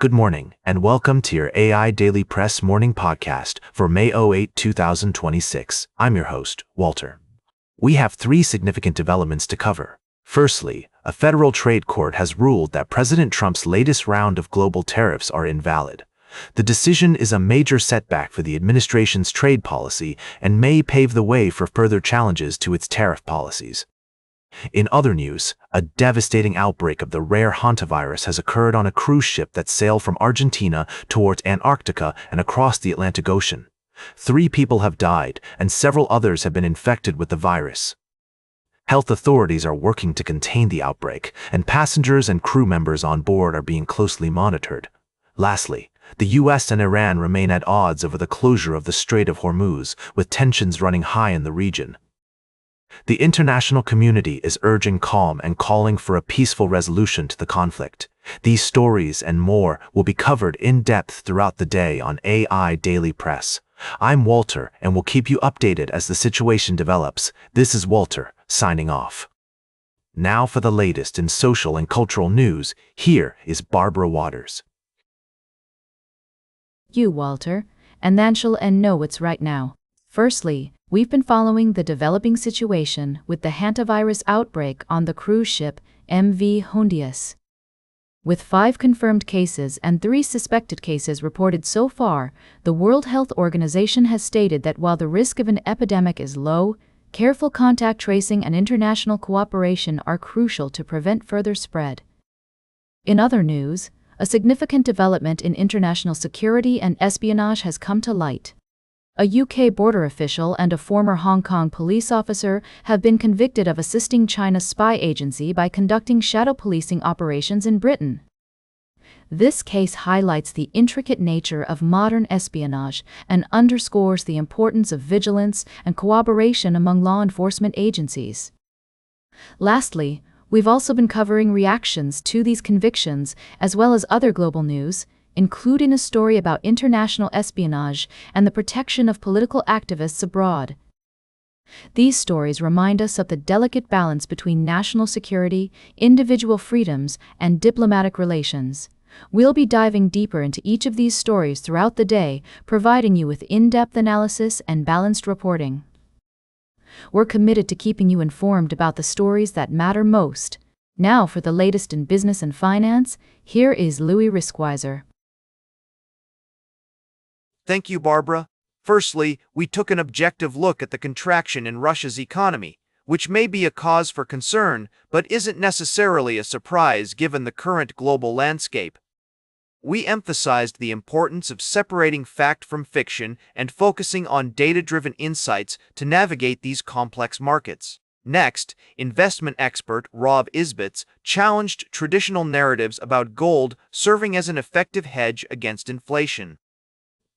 Good morning, and welcome to your AIDailyPress morning podcast for May 2026. I'm your host, Walter. We have three significant developments to cover. Firstly, a federal trade court has ruled that President Trump's latest round of global tariffs are invalid. The decision is a major setback for the administration's trade policy and may pave the way for further challenges to its tariff policies. In other news, a devastating outbreak of the rare Hantavirus has occurred on a cruise ship that sailed from Argentina towards Antarctica and across the Atlantic Ocean. 3 people have died, and several others have been infected with the virus. Health authorities are working to contain the outbreak, and passengers and crew members on board are being closely monitored. Lastly, the U.S. and Iran remain at odds over the closure of the Strait of Hormuz, with tensions running high in the region. The international community is urging calm and calling for a peaceful resolution to the conflict. These stories and more will be covered in depth throughout the day on AIDailyPress. I'm Walter, and will keep you updated as the situation develops. This is Walter, signing off. Now for the latest in social and cultural news, here is Barbara Waters. You, Walter, and then she'll know what's right now. Firstly, we've been following the developing situation with the hantavirus outbreak on the cruise ship MV Hondias. With 5 confirmed cases and 3 suspected cases reported so far, the World Health Organization has stated that while the risk of an epidemic is low, careful contact tracing and international cooperation are crucial to prevent further spread. In other news, a significant development in international security and espionage has come to light. A UK border official and a former Hong Kong police officer have been convicted of assisting China's spy agency by conducting shadow policing operations in Britain. This case highlights the intricate nature of modern espionage and underscores the importance of vigilance and cooperation among law enforcement agencies. Lastly, we've also been covering reactions to these convictions as well as other global news, including a story about international espionage and the protection of political activists abroad. These stories remind us of the delicate balance between national security, individual freedoms, and diplomatic relations. We'll be diving deeper into each of these stories throughout the day, providing you with in-depth analysis and balanced reporting. We're committed to keeping you informed about the stories that matter most. Now for the latest in business and finance, here is Louis Riskweiser. Thank you, Barbara. Firstly, we took an objective look at the contraction in Russia's economy, which may be a cause for concern, but isn't necessarily a surprise given the current global landscape. We emphasized the importance of separating fact from fiction and focusing on data-driven insights to navigate these complex markets. Next, investment expert Rob Isbitz challenged traditional narratives about gold serving as an effective hedge against inflation.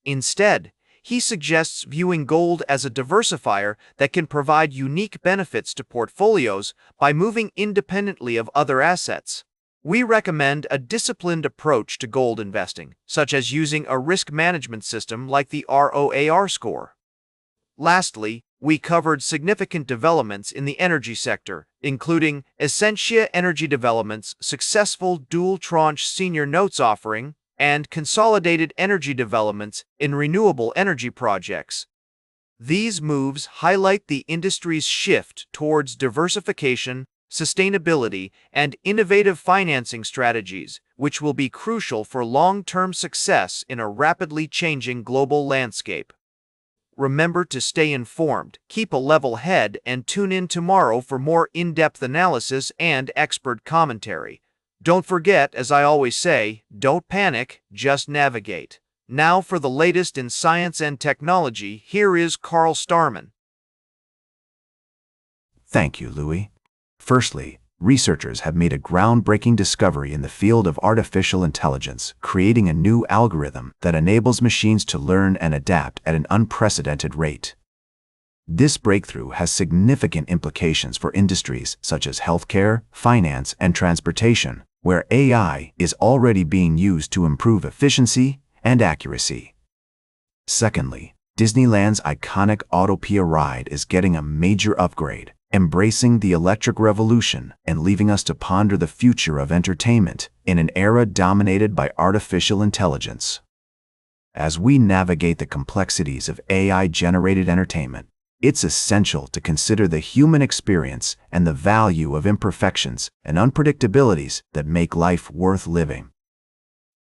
Instead, he suggests viewing gold as a diversifier that can provide unique benefits to portfolios by moving independently of other assets. We recommend a disciplined approach to gold investing, such as using a risk management system like the ROAR score. Lastly, we covered significant developments in the energy sector, including Essentia Energy Development's successful dual tranche senior notes offering, and consolidated energy developments in renewable energy projects. These moves highlight the industry's shift towards diversification, sustainability, and innovative financing strategies, which will be crucial for long-term success in a rapidly changing global landscape. Remember to stay informed, keep a level head, and tune in tomorrow for more in-depth analysis and expert commentary. Don't forget, as I always say, don't panic, just navigate. Now for the latest in science and technology, here is Carl Starman. Thank you, Louis. Firstly, researchers have made a groundbreaking discovery in the field of artificial intelligence, creating a new algorithm that enables machines to learn and adapt at an unprecedented rate. This breakthrough has significant implications for industries such as healthcare, finance, and transportation, where AI is already being used to improve efficiency and accuracy. Secondly, Disneyland's iconic Autopia ride is getting a major upgrade, embracing the electric revolution and leaving us to ponder the future of entertainment in an era dominated by artificial intelligence. As we navigate the complexities of AI-generated entertainment, it's essential to consider the human experience and the value of imperfections and unpredictabilities that make life worth living.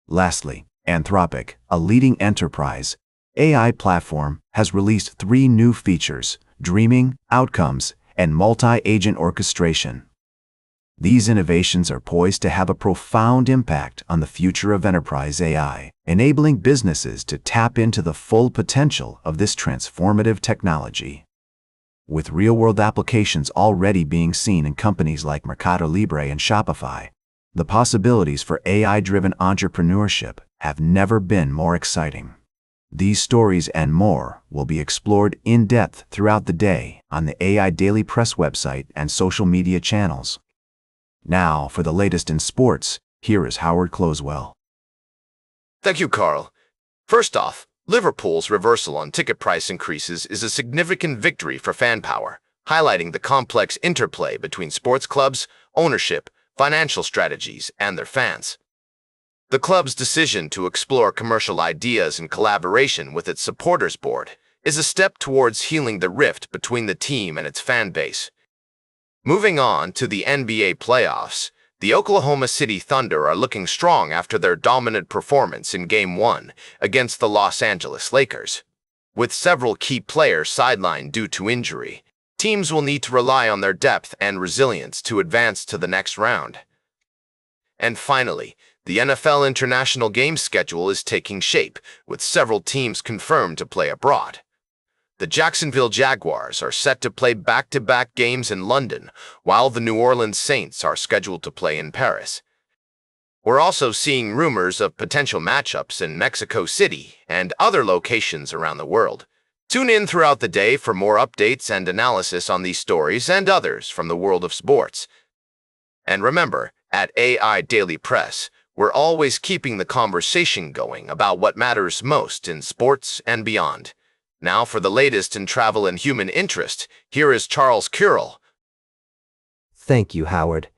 Lastly, Anthropic, a leading enterprise AI platform, has released 3 new features: dreaming, outcomes, and multi-agent orchestration. These innovations are poised to have a profound impact on the future of enterprise AI, enabling businesses to tap into the full potential of this transformative technology. With real-world applications already being seen in companies like Mercado Libre and Shopify, the possibilities for AI-driven entrepreneurship have never been more exciting. These stories and more will be explored in depth throughout the day on the AI Daily Press website and social media channels. Now, for the latest in sports, here is Howard Closewell. Thank you, Carl. First off, Liverpool's reversal on ticket price increases is a significant victory for fan power, highlighting the complex interplay between sports clubs, ownership, financial strategies, and their fans. The club's decision to explore commercial ideas in collaboration with its supporters board is a step towards healing the rift between the team and its fan base. Moving on to the NBA playoffs, the Oklahoma City Thunder are looking strong after their dominant performance in Game 1 against the Los Angeles Lakers. With several key players sidelined due to injury, teams will need to rely on their depth and resilience to advance to the next round. And finally, the NFL international game schedule is taking shape, with several teams confirmed to play abroad. The Jacksonville Jaguars are set to play back-to-back games in London, while the New Orleans Saints are scheduled to play in Paris. We're also seeing rumors of potential matchups in Mexico City and other locations around the world. Tune in throughout the day for more updates and analysis on these stories and others from the world of sports. And remember, at AI Daily Press, we're always keeping the conversation going about what matters most in sports and beyond. Now for the latest in travel and human interest, here is Charles Currell. Thank you, Howard.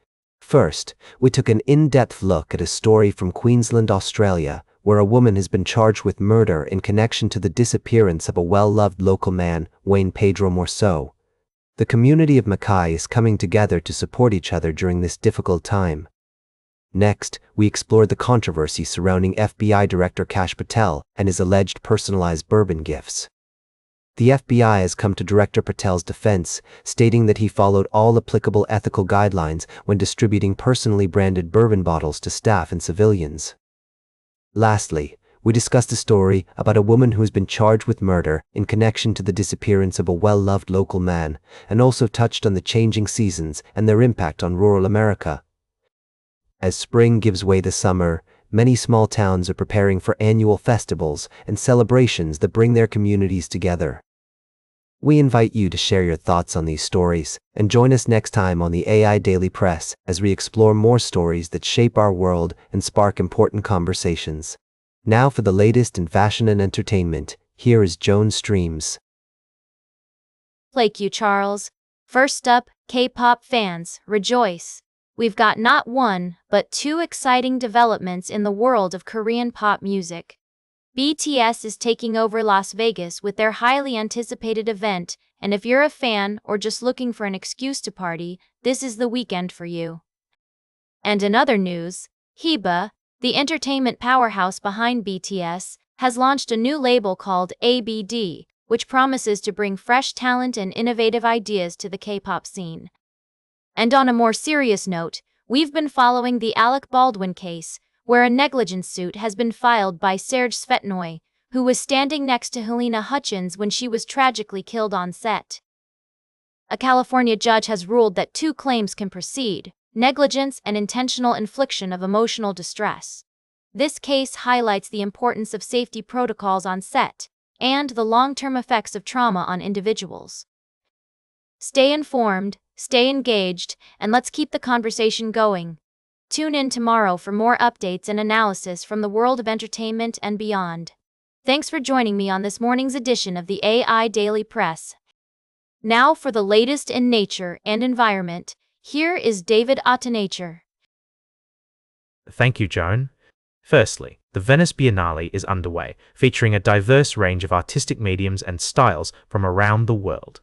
First, we took an in-depth look at a story from Queensland, Australia, where a woman has been charged with murder in connection to the disappearance of a well-loved local man, Wayne Pedro Morceau. The community of Mackay is coming together to support each other during this difficult time. Next, we explored the controversy surrounding FBI Director Kash Patel and his alleged personalized bourbon gifts. The FBI has come to Director Patel's defense, stating that he followed all applicable ethical guidelines when distributing personally branded bourbon bottles to staff and civilians. Lastly, we discussed a story about a woman who has been charged with murder in connection to the disappearance of a well-loved local man, and also touched on the changing seasons and their impact on rural America. As spring gives way to summer, many small towns are preparing for annual festivals and celebrations that bring their communities together. We invite you to share your thoughts on these stories and join us next time on the AI Daily Press as we explore more stories that shape our world and spark important conversations. Now for the latest in fashion and entertainment, here is Joan Streams. Thank you, Charles. First up, K-pop fans, rejoice. We've got not one, but 2 exciting developments in the world of Korean pop music. BTS is taking over Las Vegas with their highly anticipated event, and if you're a fan or just looking for an excuse to party, this is the weekend for you. And in other news, Heba, the entertainment powerhouse behind BTS, has launched a new label called ABD, which promises to bring fresh talent and innovative ideas to the K-pop scene. And on a more serious note, we've been following the Alec Baldwin case, where a negligence suit has been filed by Serge Svetnoy, who was standing next to Helena Hutchins when she was tragically killed on set. A California judge has ruled that 2 claims can proceed: negligence and intentional infliction of emotional distress. This case highlights the importance of safety protocols on set and the long-term effects of trauma on individuals. Stay informed, stay engaged, and let's keep the conversation going. Tune in tomorrow for more updates and analysis from the world of entertainment and beyond. Thanks for joining me on this morning's edition of the AI Daily Press. Now for the latest in nature and environment, here is David at Nature. Thank you, Joan. Firstly, the Venice Biennale is underway, featuring a diverse range of artistic mediums and styles from around the world.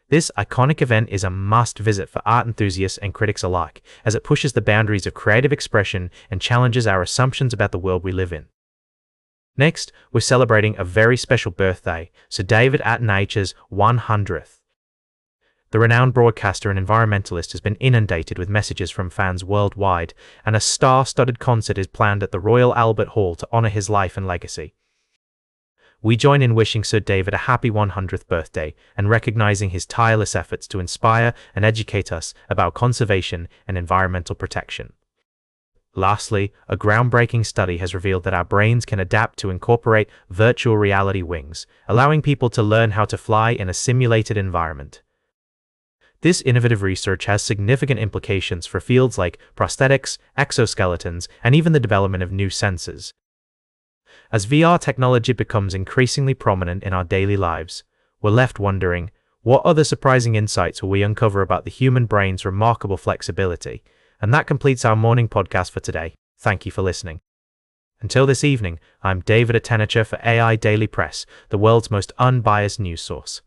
This iconic event is a must-visit for art enthusiasts and critics alike, as it pushes the boundaries of creative expression and challenges our assumptions about the world we live in. Next, we're celebrating a very special birthday, Sir David Attenature's 100th. The renowned broadcaster and environmentalist has been inundated with messages from fans worldwide, and a star-studded concert is planned at the Royal Albert Hall to honor his life and legacy. We join in wishing Sir David a happy 100th birthday and recognizing his tireless efforts to inspire and educate us about conservation and environmental protection. Lastly, a groundbreaking study has revealed that our brains can adapt to incorporate virtual reality wings, allowing people to learn how to fly in a simulated environment. This innovative research has significant implications for fields like prosthetics, exoskeletons, and even the development of new sensors. As VR technology becomes increasingly prominent in our daily lives, we're left wondering, what other surprising insights will we uncover about the human brain's remarkable flexibility? And that completes our morning podcast for today. Thank you for listening. Until this evening, I'm David at for AI Daily Press, the world's most unbiased news source.